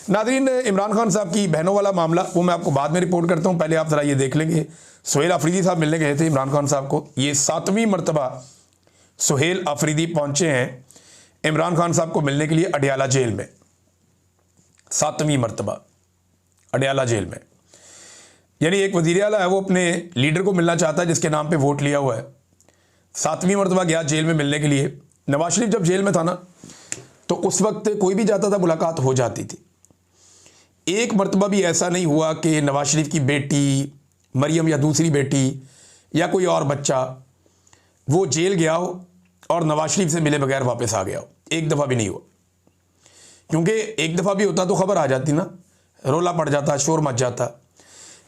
नाज़रीन, इमरान खान साहब की बहनों वाला मामला वो मैं आपको बाद में रिपोर्ट करता हूँ, पहले आप ज़रा ये देख लेंगे। सुहेल अफरीदी साहब मिलने गए थे इमरान खान साहब को। ये 7वीं मरतबा सुहेल अफरीदी पहुँचे हैं इमरान खान साहब को मिलने के लिए अडयाला जेल में। 7वीं मरतबा अडयाला जेल में, यानी एक वज़ीर आला है वो अपने लीडर को मिलना चाहता है जिसके नाम पे वोट लिया हुआ है। 7वीं मरतबा गया जेल में मिलने के लिए। नवाज शरीफ जब जेल में था ना, तो उस वक्त कोई भी जाता था मुलाकात हो जाती थी। एक मरतबा भी ऐसा नहीं हुआ कि नवाज शरीफ की बेटी मरियम या दूसरी बेटी या कोई और बच्चा वो जेल गया हो और नवाज शरीफ से मिले बगैर वापस आ गया हो। एक दफ़ा भी नहीं हुआ, क्योंकि एक दफ़ा भी होता तो खबर आ जाती ना, रोला पड़ जाता, शोर मच जाता।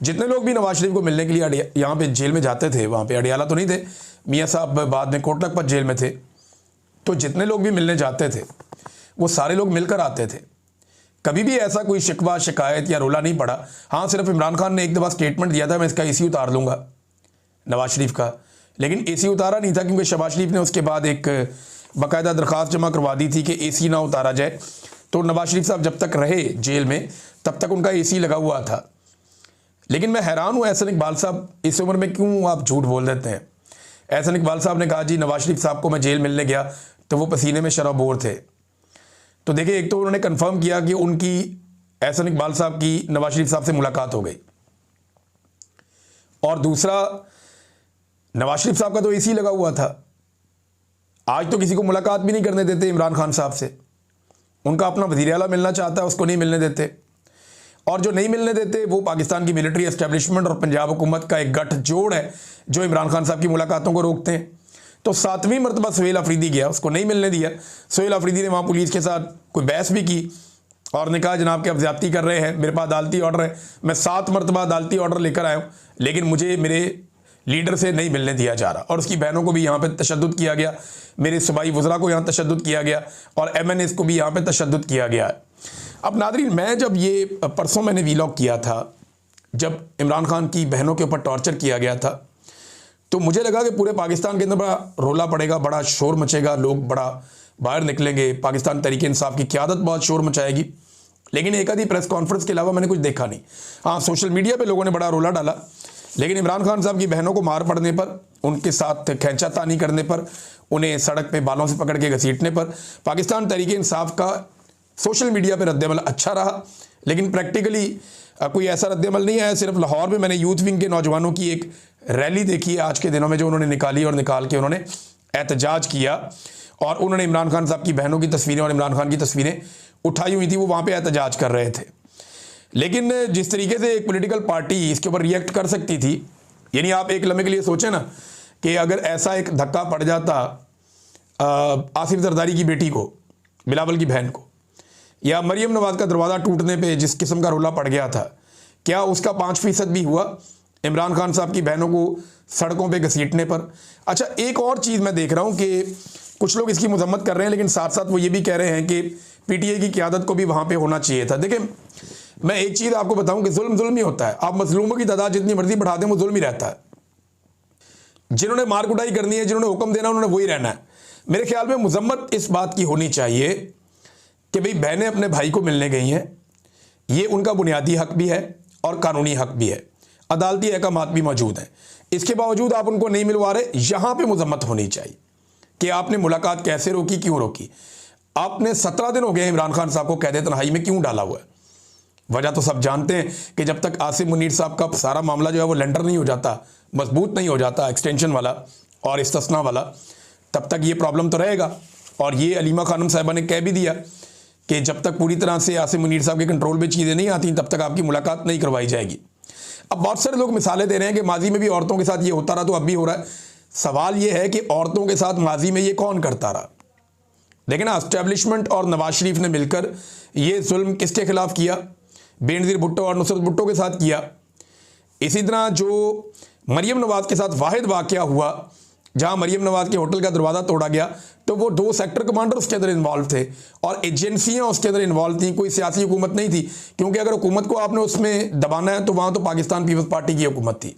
जितने लोग भी नवाज शरीफ को मिलने के लिए यहाँ पे जेल में जाते थे, वहाँ पे अडयाला तो नहीं थे, मियाँ साहब बाद में कोट लखपत जेल में थे, तो जितने लोग भी मिलने जाते थे वो सारे लोग मिलकर आते थे। कभी भी ऐसा कोई शिकवा शिकायत या रोला नहीं पड़ा। हाँ, सिर्फ इमरान खान ने एक दफ़ा स्टेटमेंट दिया था मैं इसका एसी उतार लूँगा नवाज शरीफ का, लेकिन एसी उतारा नहीं था क्योंकि शहबाज शरीफ ने उसके बाद एक बाकायदा दरख्वास्त जमा करवा दी थी कि एसी ना उतारा जाए। तो नवाज शरीफ साहब जब तक रहे जेल में तब तक उनका एसी लगा हुआ था। लेकिन मैं हैरान हूँ एहसन इकबाल साहब इस उम्र में क्यों आप झूठ बोल देते हैं। एहसन इकबाल साहब ने कहा जी नवाज शरीफ साहब को मैं जेल मिलने गया तो वो पसीने में शराबोर थे। तो देखिए, एक तो उन्होंने कंफर्म किया कि उनकी एहसन इकबाल साहब की नवाज शरीफ साहब से मुलाकात हो गई, और दूसरा नवाज शरीफ साहब का तो एसी लगा हुआ था। आज तो किसी को मुलाकात भी नहीं करने देते इमरान खान साहब से। उनका अपना वज़ीर आला मिलना चाहता है, उसको नहीं मिलने देते, और जो नहीं मिलने देते वो पाकिस्तान की मिलिट्री एस्टेब्लिशमेंट और पंजाब हुकूमत का एक गठजोड़ है जो इमरान खान साहब की मुलाकातों को रोकते हैं। तो 7वीं मरतबा सुहेल अफरीदी गया, उसको नहीं मिलने दिया। सुहेल अफरीदी ने वहाँ पुलिस के साथ कोई बहस भी की और ने कहा जनाब कि आप ज़्यादती कर रहे हैं, मेरे पास अदालती ऑर्डर है, मैं 7 मरतबा अदालती ऑर्डर लेकर आया हूँ, लेकिन मुझे मेरे लीडर से नहीं मिलने दिया जा रहा। और उसकी बहनों को भी यहाँ पे तशद्दुद किया गया, मेरे सूबाई वज़रा को यहाँ तशद्दुद किया गया, और MNAs को भी यहाँ पे तशद्दुद किया गया है। अब नाज़रीन, मैं जब ये परसों मैंने वीलॉग किया था, जब इमरान खान की बहनों के ऊपर टॉर्चर किया गया था, तो मुझे लगा कि पूरे पाकिस्तान के अंदर बड़ा रोला पड़ेगा, बड़ा शोर मचेगा, लोग बड़ा बाहर निकलेंगे, पाकिस्तान तहरीक इंसाफ की क़यादत बहुत शोर मचाएगी। लेकिन एक आधी प्रेस कॉन्फ्रेंस के अलावा मैंने कुछ देखा नहीं। हाँ, सोशल मीडिया पे लोगों ने बड़ा रोला डाला, लेकिन इमरान खान साहब की बहनों को मार पड़ने पर, उनके साथ खैंचातानी करने पर, उन्हें सड़क पे बालों से पकड़ के घसीटने पर पाकिस्तान तहरीक इंसाफ का सोशल मीडिया पे रद्दअमल अच्छा रहा, लेकिन प्रैक्टिकली कोई ऐसा रद्दअमल नहीं आया। सिर्फ लाहौर में मैंने यूथ विंग के नौजवानों की एक रैली देखी है आज के दिनों में, जो उन्होंने निकाली और निकाल के उन्होंने एहतजाज किया, और उन्होंने इमरान खान साहब की बहनों की तस्वीरें और इमरान खान की तस्वीरें उठाई हुई थी, वो वहाँ पर एहतजाज कर रहे थे। लेकिन जिस तरीके से एक पॉलिटिकल पार्टी इसके ऊपर रिएक्ट कर सकती थी, यानी आप एक लम्हे के लिए सोचें ना कि अगर ऐसा एक धक्का पड़ जाता आसिफ जरदारी की बेटी को, बिलावल की बहन को, या मरियम नवाज का दरवाज़ा टूटने पे जिस किस्म का रोला पड़ गया था, क्या उसका 5% भी हुआ इमरान खान साहब की बहनों को सड़कों पे घसीटने पर? अच्छा, एक और चीज़ मैं देख रहा हूँ कि कुछ लोग इसकी मजम्मत कर रहे हैं, लेकिन साथ साथ वो ये भी कह रहे हैं कि PTI की क़यादत को भी वहाँ पर होना चाहिए था। देखिए, मैं एक चीज़ आपको बताऊँ कि जुल्म ही होता है। आप मजलूमों की तादाद जितनी मर्जी बढ़ा दें, वो जुल्म ही रहता है। जिन्होंने मार कुटाई करनी है, जिन्होंने हुक्म देना, उन्होंने वही रहना है। मेरे ख्याल में मजम्मत इस बात की होनी चाहिए कि भाई बहनें अपने भाई को मिलने गई हैं, ये उनका बुनियादी हक भी है और कानूनी हक भी है, अदालती अहकामात भी मौजूद हैं। इसके बावजूद आप उनको नहीं मिलवा रहे, यहाँ पे मजम्मत होनी चाहिए कि आपने मुलाकात कैसे रोकी, क्यों रोकी। आपने 17 दिन हो गए इमरान खान साहब को कैद तन्हाई में क्यों डाला हुआ है? वजह तो सब जानते हैं कि जब तक आसिम मुनीर साहब का सारा मामला जो है वो लेंडर नहीं हो जाता, मजबूत नहीं हो जाता, एक्सटेंशन वाला और इस्तिस्ना वाला, तब तक ये प्रॉब्लम तो रहेगा। और ये अलीमा खानम साहिबा ने कह भी दिया कि जब तक पूरी तरह से आसिम मुनीर साहब के कंट्रोल में चीज़ें नहीं आती तब तक आपकी मुलाकात नहीं करवाई जाएगी। अब बहुत सारे लोग मिसालें दे रहे हैं कि माजी में भी औरतों के साथ ये होता रहा तो अब भी हो रहा है। सवाल ये है कि औरतों के साथ माजी में ये कौन करता रहा? लेकिन ना, एस्टेब्लिशमेंट और नवाज शरीफ ने मिलकर ये जुल्म किसके खिलाफ किया? बेनज़ीर भुट्टो और नुसरत भुट्टो के साथ किया। इसी तरह जो मरियम नवाज के साथ वाहिद वाक़या हुआ जहां मरियम नवाज के होटल का दरवाज़ा तोड़ा गया, तो वो 2 सेक्टर कमांडर उसके अंदर इन्वॉल्व थे और एजेंसियां उसके अंदर इन्वॉल्व थी, कोई सियासी हुकूमत नहीं थी। क्योंकि अगर हुकूमत को आपने उसमें दबाना है तो वहाँ तो पाकिस्तान पीपल्स पार्टी की हुकूमत थी।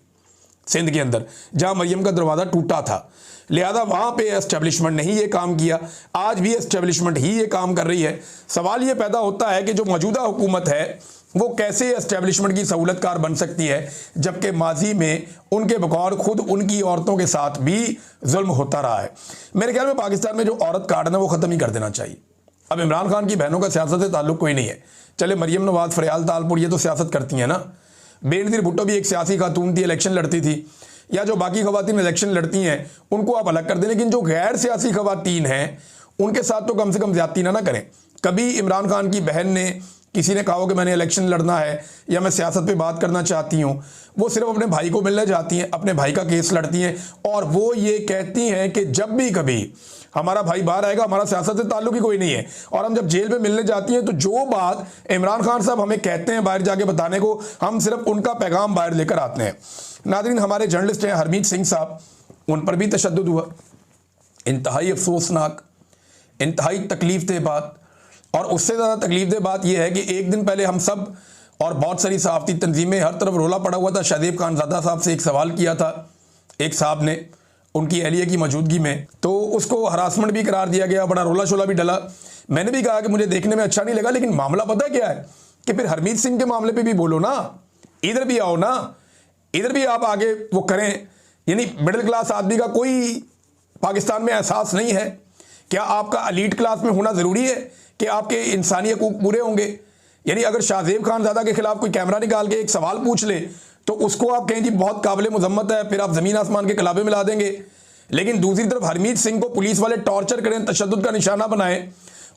सिंध के अंदर, जहां मरियम का दरवाज़ा टूटा था। लिहाजा वहाँ पे एस्टेब्लिशमेंट ने ही ये काम किया, आज भी एस्टेब्लिशमेंट ही ये काम कर रही है। सवाल ये पैदा होता है कि जो मौजूदा हुकूमत है वो कैसे एस्टेब्लिशमेंट की सहूलतकार बन सकती है, जबकि माजी में उनके बगौर खुद उनकी औरतों के साथ भी जुल्म होता रहा है। मेरे ख्याल में पाकिस्तान में जो औरत कार्ड है वो ख़त्म ही कर देना चाहिए। अब इमरान खान की बहनों का सियासत से ताल्लुक कोई नहीं है। चले मरियम नवाज, फरियाल तालपुर, ये तो सियासत करती हैं ना। बेनज़ीर भुट्टो भी एक सियासी खातून थी, इलेक्शन लड़ती थी, या जो बाकी खवातीन इलेक्शन लड़ती हैं उनको आप अलग कर दें, लेकिन जो गैर सियासी खवातीन हैं उनके साथ तो कम से कम ज्यादती ना करें। कभी इमरान खान की बहन ने, किसी ने कहा हो कि मैंने इलेक्शन लड़ना है या मैं सियासत पे बात करना चाहती हूँ, वो सिर्फ अपने भाई को मिलने जाती हैं, अपने भाई का केस लड़ती हैं और वो ये कहती हैं कि जब भी कभी हमारा भाई बाहर आएगा हमारा सियासत से ताल्लुक ही कोई नहीं है। और हम जब जेल में मिलने जाती हैं तो जो बात इमरान खान साहब हमें कहते हैं बाहर जाके बताने को, हम सिर्फ उनका पैगाम बाहर लेकर आते हैं। नाज़रीन, हमारे जर्नलिस्ट हैं हरमीत सिंह साहब, उन पर भी तशद्दुद हुआ। इंतहाई अफसोसनाक, इंतहाई तकलीफ दह बात। और उससे ज़्यादा तकलीफ दह बात यह है कि एक दिन पहले हम सब और बहुत सारी सहाफ़ती तंजीमें, हर तरफ रोला पड़ा हुआ था। शाहज़ेब खानज़ादा साहब से एक सवाल किया था एक साहब ने उनकी अहलिया की मौजूदगी में, तो उसको हरासमेंट भी करार दिया गया, बड़ा रोला शोला भी डला। मैंने भी कहा कि मुझे देखने में अच्छा नहीं लगा, लेकिन मामला पता क्या है कि फिर हरमीत सिंह के मामले पर भी बोलो ना, इधर भी आओ ना, इधर भी आप आगे वो करें। यानी मिडिल क्लास आदमी का कोई पाकिस्तान में एहसास नहीं है? क्या आपका एलीट क्लास में होना ज़रूरी है कि आपके इंसानी हकूक़ पूरे होंगे? यानी अगर शाहज़ेब खानज़ादा के खिलाफ कोई कैमरा निकाल के एक सवाल पूछ ले तो उसको आप कहें जी बहुत काबिल मुज़म्मत है, फिर आप ज़मीन आसमान के कलाबे मिला देंगे। लेकिन दूसरी तरफ हरमीत सिंह को पुलिस वाले टॉर्चर करें, तशद्दुद का निशाना बनाएं,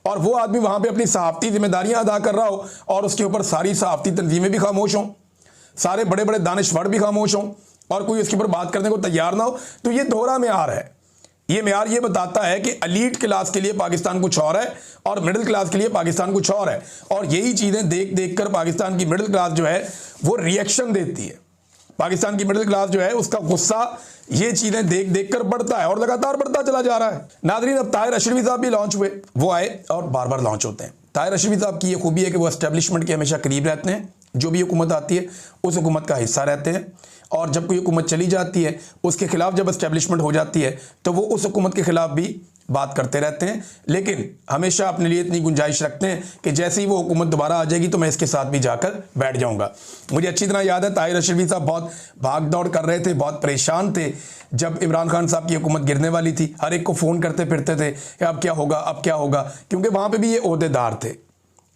और वो आदमी वहाँ पर अपनी सहाफ़ती जिम्मेदारियाँ अदा कर रहा हो और उसके ऊपर सारी सहाफ़ती तंजीमें भी खामोश हों, सारे बड़े बड़े दानिशवर भी खामोश हों और कोई उसके ऊपर बात करने को तैयार ना हो। तो ये दोहरा म्यार है। ये म्यार ये बताता है कि एलीट क्लास के लिए पाकिस्तान कुछ और है और मिडिल क्लास के लिए पाकिस्तान कुछ और है। और यही चीज़ें देख देख कर पाकिस्तान की मिडिल क्लास जो है वो रिएक्शन देती है। पाकिस्तान की मिडिल क्लास जो है उसका गुस्सा ये चीज़ें देख देख कर बढ़ता है और लगातार बढ़ता चला जा रहा है। नाज़रीन, अब ताहिर अशरफी साहब भी लॉन्च हुए, वो आए और बार बार लॉन्च होते हैं। ताहिर अशरफी साहब की ये खूबी है कि वो एस्टेब्लिशमेंट के हमेशा करीब रहते हैं, जो भी हुकूमत आती है उस हुकूमत का हिस्सा रहते हैं, और जब कोई हुकूमत चली जाती है उसके खिलाफ जब एस्टेब्लिशमेंट हो जाती है तो वो उस हुकूमत के खिलाफ भी बात करते रहते हैं, लेकिन हमेशा अपने लिए इतनी गुंजाइश रखते हैं कि जैसे ही वो हुकूमत दोबारा आ जाएगी तो मैं इसके साथ भी जाकर बैठ जाऊंगा। मुझे अच्छी तरह याद है ताहिर अशरफी साहब बहुत भाग दौड़ कर रहे थे, बहुत परेशान थे जब इमरान खान साहब की हुकूमत गिरने वाली थी। हर एक को फ़ोन करते फिरते थे कि अब क्या होगा, अब क्या होगा, क्योंकि वहाँ पर भी ये ओहदेदार थे।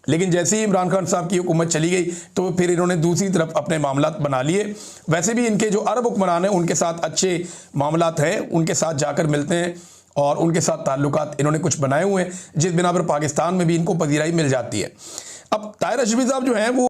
लेकिन जैसे ही इमरान खान साहब की हुकूमत चली गई तो फिर इन्होंने दूसरी तरफ अपने मामलात बना लिए। वैसे भी इनके जो अरब हुक्मरान हैं उनके साथ अच्छे मामलात हैं, उनके साथ जाकर मिलते हैं और उनके साथ ताल्लुकात इन्होंने कुछ बनाए हुए हैं, जिस बिना पर पाकिस्तान में भी इनको पजीराई मिल जाती है। अब ताहिर अशरफी साहब जो हैं वो